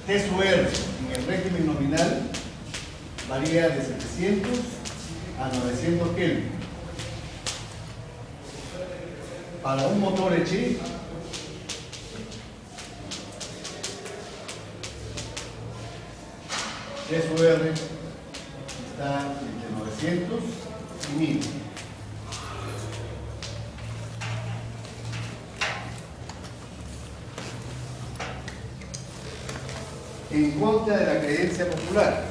T sub R en el régimen nominal varía de 700 a 900 Kelvin. Para un motor HI, T sub R está entre 900 y 1000. En contra de la creencia popular,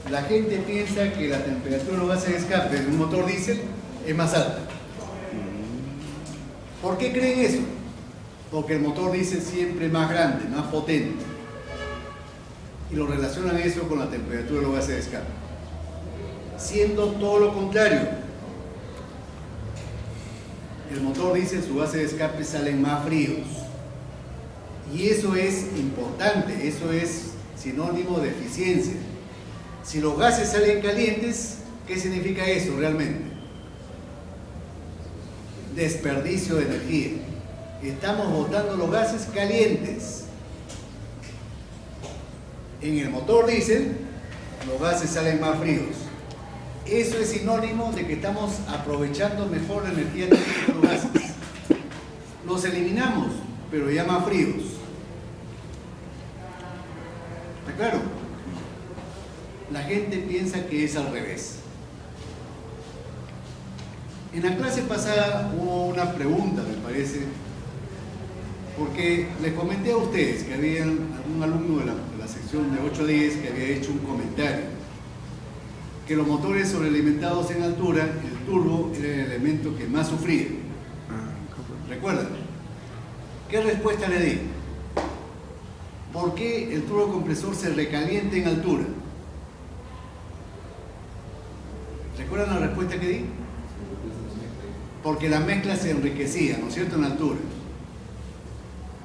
la gente piensa que la temperatura de los gases de escape de un motor diésel es más alta. ¿Por qué creen eso? Porque el motor diésel siempre es más grande, más potente. Y lo relacionan eso con la temperatura de los gases de escape. Siendo todo lo contrario. El motor diésel, sus gases de escape salen más fríos. Y eso es importante, eso es sinónimo de eficiencia. Si los gases salen calientes, ¿qué significa eso realmente? Desperdicio de energía. Estamos botando los gases calientes. En el motor diésel, los gases salen más fríos. Eso es sinónimo de que estamos aprovechando mejor la energía de los gases. Los eliminamos, pero ya más fríos. ¿Está claro? La gente piensa que es al revés. En la clase pasada hubo una pregunta, me parece, porque les comenté a ustedes que había algún alumno de la sección de 8 a 10 que había hecho un comentario, que los motores sobrealimentados en altura, el turbo era el elemento que más sufría. ¿Recuerdan? ¿Qué respuesta le di? ¿Por qué el turbocompresor se recalienta en altura? ¿Recuerdan la respuesta que di? Porque la mezcla se enriquecía, ¿no es cierto?, en altura.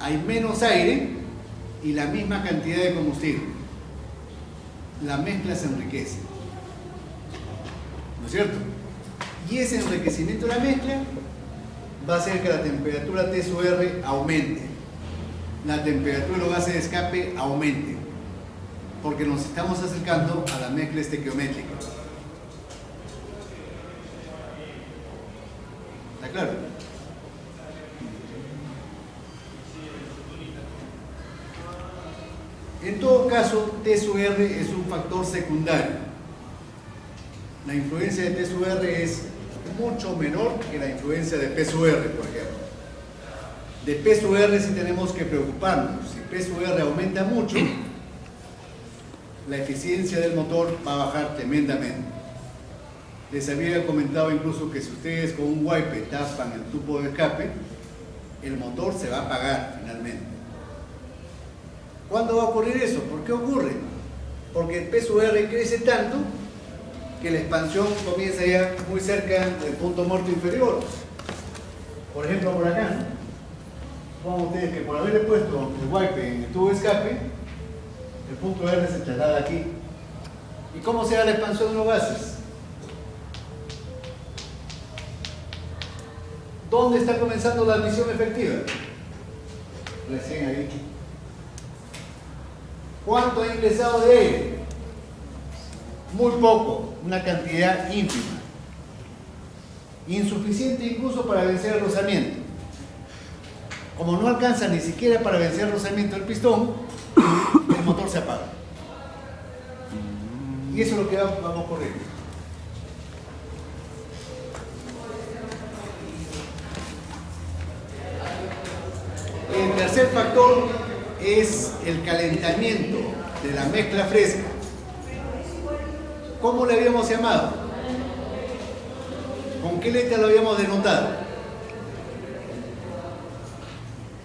Hay menos aire y la misma cantidad de combustible. La mezcla se enriquece, ¿no es cierto? Y ese enriquecimiento de la mezcla va a hacer que la temperatura T sub R aumente. La temperatura de los gases de escape aumente, porque nos estamos acercando a la mezcla estequiométrica. ¿Está claro? En todo caso, T sub R es un factor secundario. La influencia de T sub R es mucho menor que la influencia de P sub R, por ejemplo. De P sub R sí tenemos que preocuparnos. Si P sub R aumenta mucho, la eficiencia del motor va a bajar tremendamente. Les había comentado incluso que si ustedes con un wipe tapan el tubo de escape, el motor se va a apagar finalmente. ¿Cuándo va a ocurrir eso? ¿Por qué ocurre? Porque el P sub R crece tanto que la expansión comienza ya muy cerca del punto muerto inferior. Por ejemplo, por acá. Supongan ustedes que por haberle puesto el wipe en el tubo de escape, el punto R se traslada aquí. ¿Y cómo se da la expansión de los gases? ¿Dónde está comenzando la admisión efectiva? Recién ahí. ¿Cuánto ha ingresado de aire? Muy poco, una cantidad ínfima. Insuficiente incluso para vencer el rozamiento. Como no alcanza ni siquiera para vencer el rozamiento del pistón, el motor se apaga. Y eso es lo que vamos a ocurrir. El tercer factor es el calentamiento de la mezcla fresca. ¿Cómo le habíamos llamado? ¿Con qué letra lo habíamos denotado?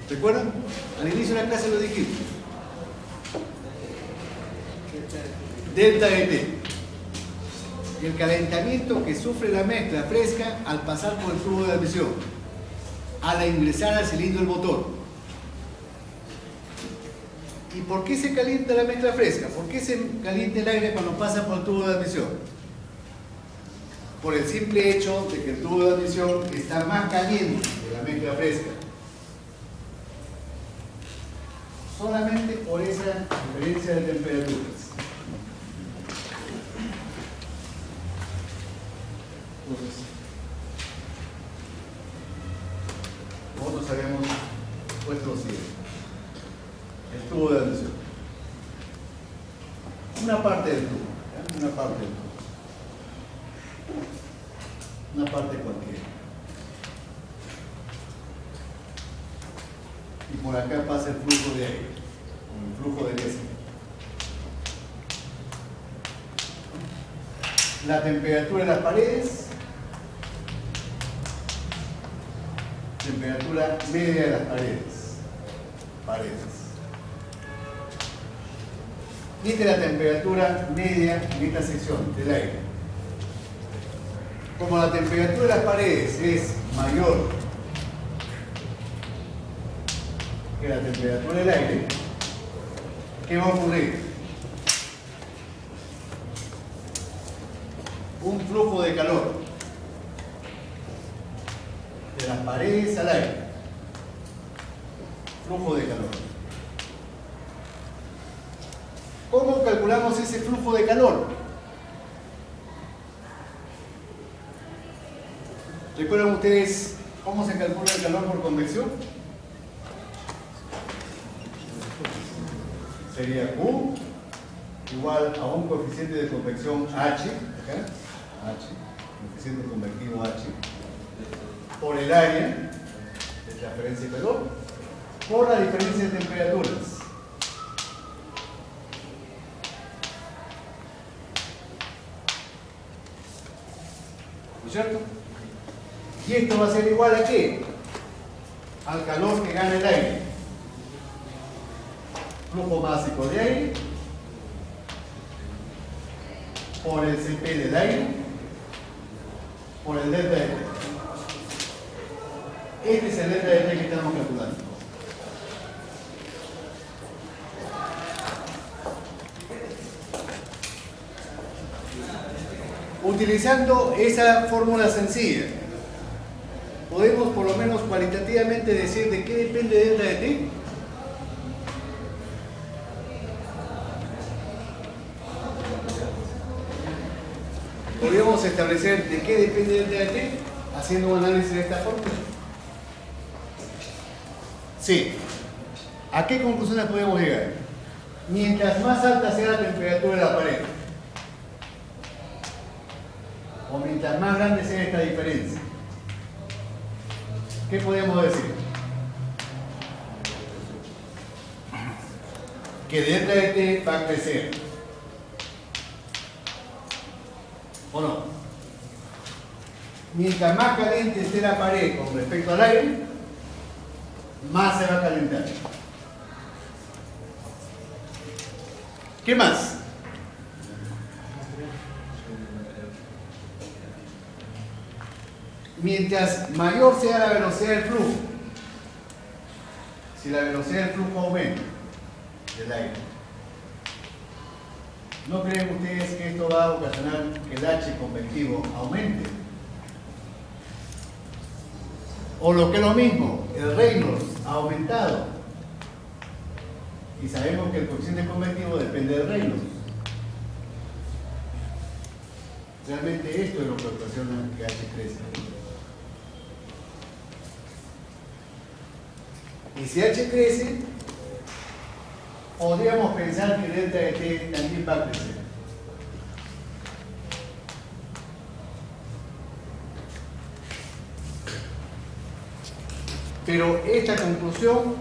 ¿Recuerdan? Al inicio de la clase lo dijimos. Delta de T. El calentamiento que sufre la mezcla fresca al pasar por el tubo de admisión, al ingresar al cilindro del motor. ¿Y por qué se calienta la mezcla fresca? ¿Por qué se calienta el aire cuando pasa por el tubo de admisión? Por el simple hecho de que el tubo de admisión está más caliente que la mezcla fresca. solamente por esa diferencia de temperaturas. Entonces, nosotros habíamos puesto lo siguiente: el tubo de admisión. Una parte del tubo, ¿ya? Una parte del tubo. Una parte cualquiera. Y por acá pasa el flujo de aire, o el flujo de gas. La temperatura de las paredes, temperatura media de las paredes. Y esta es la temperatura media en esta sección del aire. Como la temperatura de las paredes es mayor que la temperatura del aire, ¿qué va a ocurrir? Un flujo de calor de las paredes al aire. Flujo de calor. ¿Cómo calculamos ese flujo de calor? ¿Recuerdan ustedes cómo se calcula el calor por convección? Sería Q igual a un coeficiente de convección H, acá, coeficiente convectivo H, por el área de transferencia de calor, por la diferencia de temperaturas. ¿No es cierto? Y esto va a ser igual a ¿qué? Al calor que gana el aire. Flujo básico de aire por el Cp del aire por el delta de T. Este es el delta de T que estamos calculando. Utilizando esa fórmula sencilla, podemos por lo menos cualitativamente decir de qué depende delta de T. Podríamos establecer de qué depende delta de T haciendo un análisis de esta fórmula. Sí. ¿A qué conclusiones podemos llegar? Mientras más alta sea la temperatura de la pared, o mientras más grande sea esta diferencia, ¿qué podemos decir? Que delta de T va a crecer. ¿O no? Mientras más caliente esté la pared con respecto al aire, más se va a calentar. ¿Qué más? Mientras mayor sea la velocidad del flujo, si la velocidad del flujo aumenta del aire, ¿no creen ustedes que esto va a ocasionar que el H convectivo aumente? O lo que es lo mismo, el Reynolds ha aumentado. Y sabemos que el coeficiente convectivo depende del Reynolds. Realmente esto es lo que ocasiona que H crezca. Y si H crece, podríamos pensar que delta de T también va a crecer. Pero esta conclusión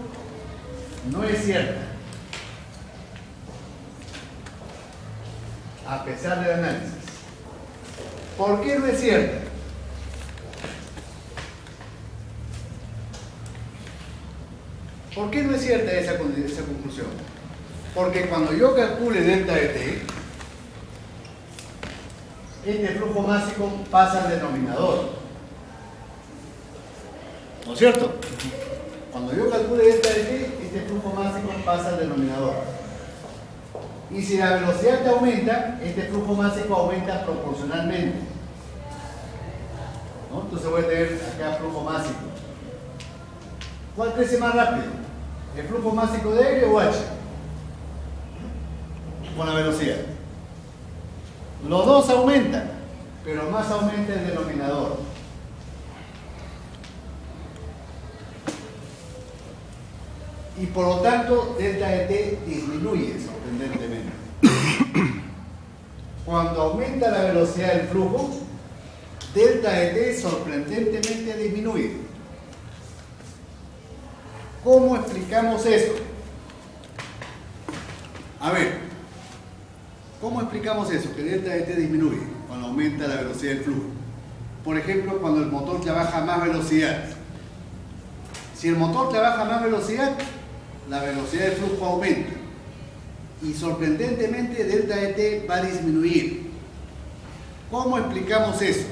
no es cierta, a pesar del análisis. ¿Por qué no es cierta? ¿Por qué no es cierta esa conclusión? Porque cuando yo calcule delta de T, este flujo máximo pasa al denominador. ¿No es cierto? Cuando yo calcule delta de T, este flujo máximo pasa al denominador. Y si la velocidad aumenta, este flujo máximo aumenta proporcionalmente. ¿No? Entonces voy a tener acá flujo máximo. ¿Cuál crece más rápido? ¿El flujo másico de aire o H? Con la velocidad. Los dos aumentan, pero más aumenta el denominador. Y por lo tanto, delta de t disminuye sorprendentemente. Cuando aumenta la velocidad del flujo, delta de t sorprendentemente disminuye. ¿Cómo explicamos eso? A ver, ¿cómo explicamos eso? Que delta de t disminuye cuando aumenta la velocidad del flujo. Por ejemplo, cuando el motor trabaja a más velocidad. Si el motor trabaja a más velocidad, la velocidad del flujo aumenta. Y sorprendentemente, delta de t va a disminuir. ¿Cómo explicamos eso?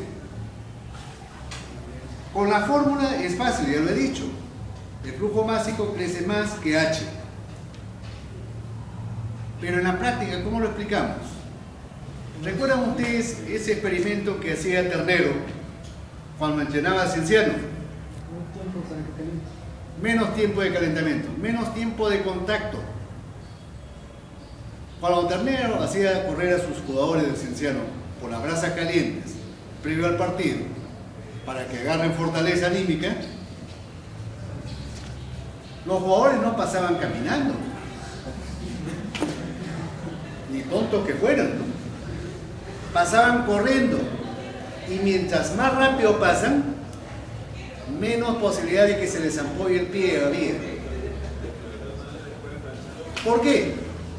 Con la fórmula es fácil, ya lo he dicho. El flujo másico crece más que h. Pero en la práctica, ¿cómo lo explicamos? ¿Recuerdan ustedes ese experimento que hacía Ternero cuando entrenaba a Cienciano? Menos tiempo de calentamiento, menos tiempo de contacto. Cuando Ternero hacía correr a sus jugadores del Cienciano por las brasas calientes previo al partido para que agarren fortaleza anímica, los jugadores no pasaban caminando, ni tontos que fueran, ¿no? Pasaban corriendo, y mientras más rápido pasan, menos posibilidad de que se les ampolle el pie había. ¿Por qué?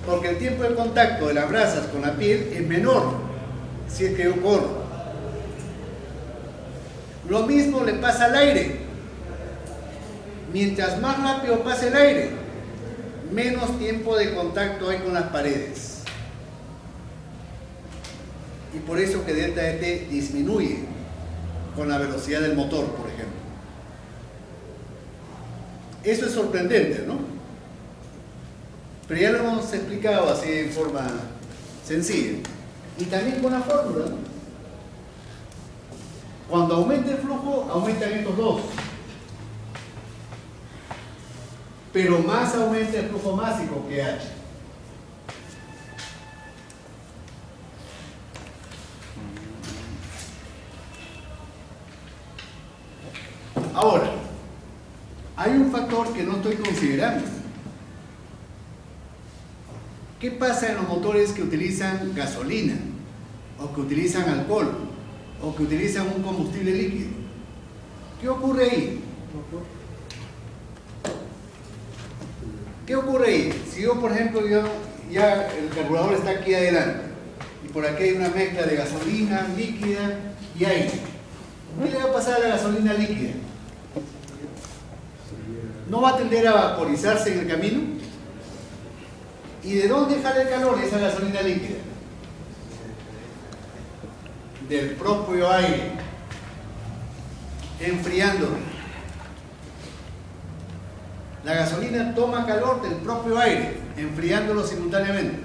Porque el tiempo de contacto de las brasas con la piel es menor si es que yo corro. Lo mismo le pasa al aire. Mientras más rápido pase el aire, menos tiempo de contacto hay con las paredes. Y por eso que delta de t disminuye con la velocidad del motor, por ejemplo. Eso es sorprendente, ¿no? Pero ya lo hemos explicado así en forma sencilla. Y también con la fórmula, ¿no? Cuando aumenta el flujo, aumentan estos dos. Pero más aumenta el flujo másico que h. Ahora, hay un factor que no estoy considerando. ¿Qué pasa en los motores que utilizan gasolina, o que utilizan alcohol, o que utilizan un combustible líquido? ¿Qué ocurre ahí? ¿Qué ocurre ahí? Si yo, por ejemplo, ya el carburador está aquí adelante, y por aquí hay una mezcla de gasolina líquida y aire, ¿qué le va a pasar a la gasolina líquida? ¿No va a tender a vaporizarse en el camino? ¿Y de dónde sale el calor esa gasolina líquida? Del propio aire, enfriándolo. La gasolina toma calor del propio aire, enfriándolo simultáneamente.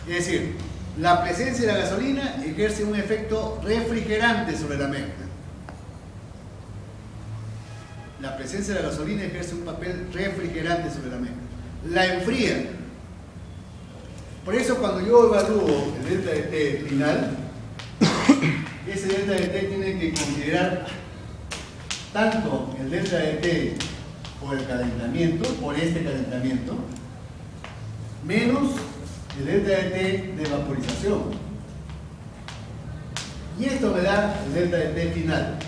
Es decir, la presencia de la gasolina ejerce un efecto refrigerante sobre la mezcla. La presencia de la gasolina ejerce un papel refrigerante sobre la mezcla. La enfría. Por eso cuando yo evalúo el delta de t final, ese delta de t tiene que considerar tanto el delta de t por el calentamiento, por este calentamiento, menos el delta de t de vaporización. Y esto me da el delta de t final.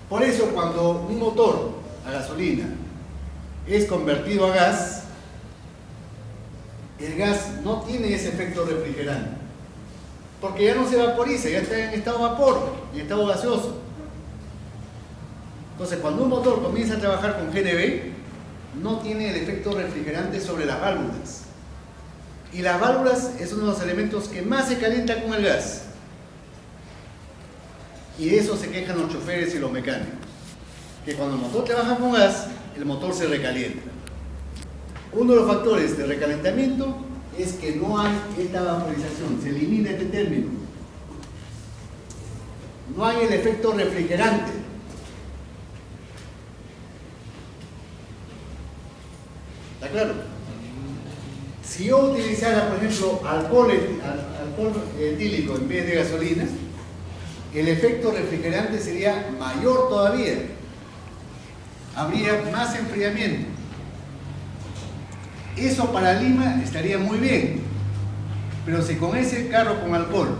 Por eso cuando un motor a gasolina es convertido a gas, el gas no tiene ese efecto refrigerante, porque ya no se vaporiza, ya está en estado vapor, en estado gaseoso. Entonces, cuando un motor comienza a trabajar con GNV, no tiene el efecto refrigerante sobre las válvulas. Y las válvulas es uno de los elementos que más se calienta con el gas. Y de eso se quejan los choferes y los mecánicos, que cuando el motor trabaja con gas, el motor se recalienta. Uno de los factores de recalentamiento es que no hay esta vaporización, se elimina este término. No hay el efecto refrigerante. ¿Está claro? Si yo utilizara, por ejemplo, alcohol etílico en vez de gasolina, el efecto refrigerante sería mayor todavía. Habría más enfriamiento. Eso para Lima estaría muy bien. Pero si con ese carro con alcohol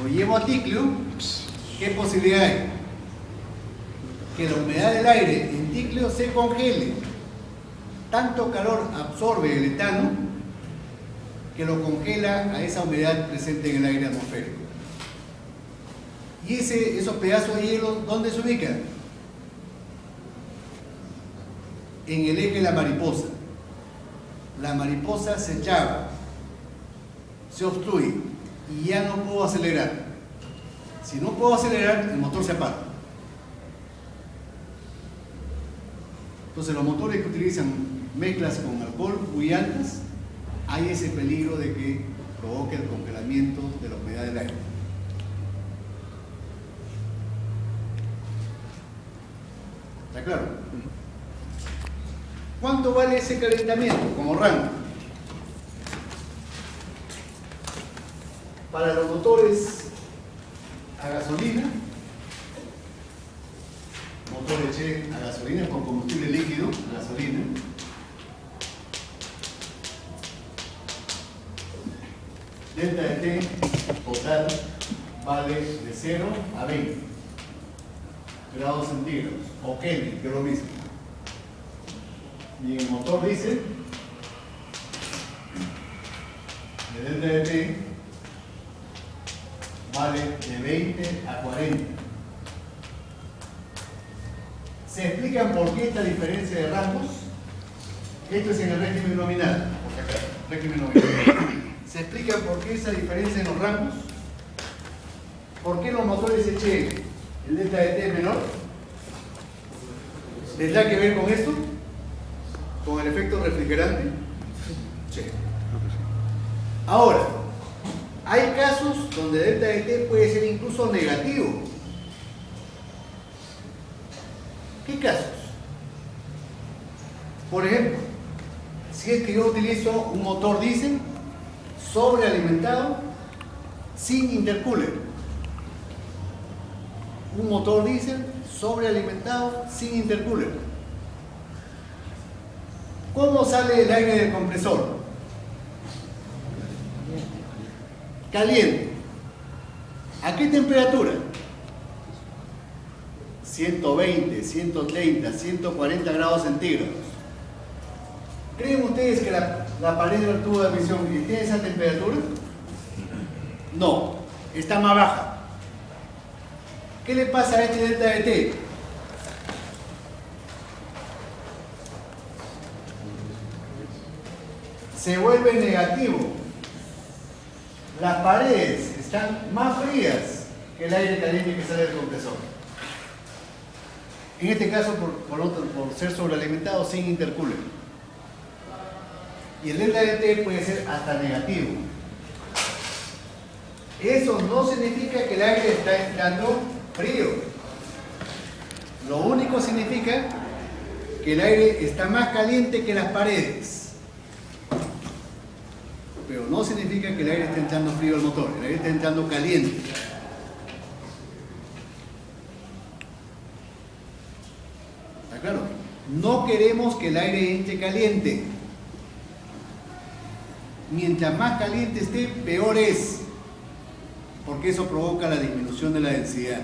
lo llevo a Ticlio, ¿qué posibilidad hay? Que la humedad del aire en Ticlio se congele. Tanto calor absorbe el etano que lo congela a esa humedad presente en el aire atmosférico. ¿Y esos pedazos de hielo dónde se ubican? En el eje de la mariposa. La mariposa se chava, se obstruye y ya no puedo acelerar. Si no puedo acelerar, el motor se apaga. Entonces los motores que utilizan mezclas con alcohol muy altas, hay ese peligro de que provoque el congelamiento de la humedad del aire. ¿Está claro? ¿Cuánto vale ese calentamiento como rango? Para los motores a gasolina, motor a gasolina con combustible líquido, gasolina, delta de T total vale de 0 a 20 grados centígrados, o Kelvin, que es lo mismo. Y en el motor diésel, de delta de T vale de 20 a 40. ¿Se explican por qué esta diferencia de rangos? Esto es en el régimen nominal, por acá, régimen nominal. ¿Se explican por qué esa diferencia en los rangos? ¿Por qué los motores HE, el delta de T es menor? ¿Tendrá que ver con esto? ¿Con el efecto refrigerante? Sí. Ahora, hay casos donde delta de T puede ser incluso negativo. ¿Qué casos? Por ejemplo, si es que yo utilizo un motor diésel sobrealimentado sin intercooler. Un motor diésel sobrealimentado sin intercooler. ¿Cómo sale el aire del compresor? Caliente. ¿A qué temperatura? 120, 130, 140 grados centígrados. ¿Creen ustedes que la pared del tubo de admisión tiene esa temperatura? No, está más baja. ¿Qué le pasa a este delta de T? Se vuelve negativo. Las paredes están más frías que el aire caliente que sale del compresor. En este caso, por ser sobrealimentado sin intercooler. Y el delta de T puede ser hasta negativo. Eso no significa que el aire está entrando frío. Lo único significa que el aire está más caliente que las paredes. Pero no significa que el aire esté entrando frío al motor. El aire está entrando caliente. ¿Está claro? No queremos que el aire entre caliente. Mientras más caliente esté, peor es. Porque eso provoca la disminución de la densidad.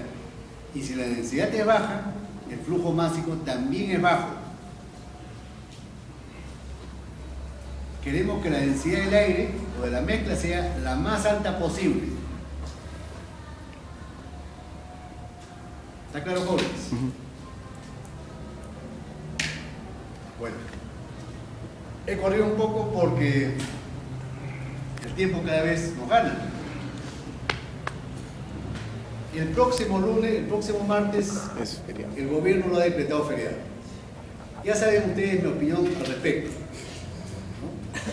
Y si la densidad es baja, el flujo másico también es bajo. Queremos que la densidad del aire o de la mezcla sea la más alta posible. ¿Está claro, jóvenes? Bueno, he corrido un poco porque el tiempo cada vez nos gana. El próximo lunes, el próximo martes, el gobierno lo ha decretado feriado. Ya saben ustedes mi opinión al respecto.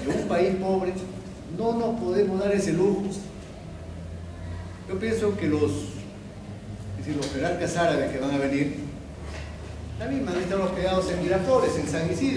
En un país pobre no nos podemos dar ese lujo. Yo pienso que los jerarcas árabes que van a venir también van a estar hospedados en Miraflores, en San Isidro.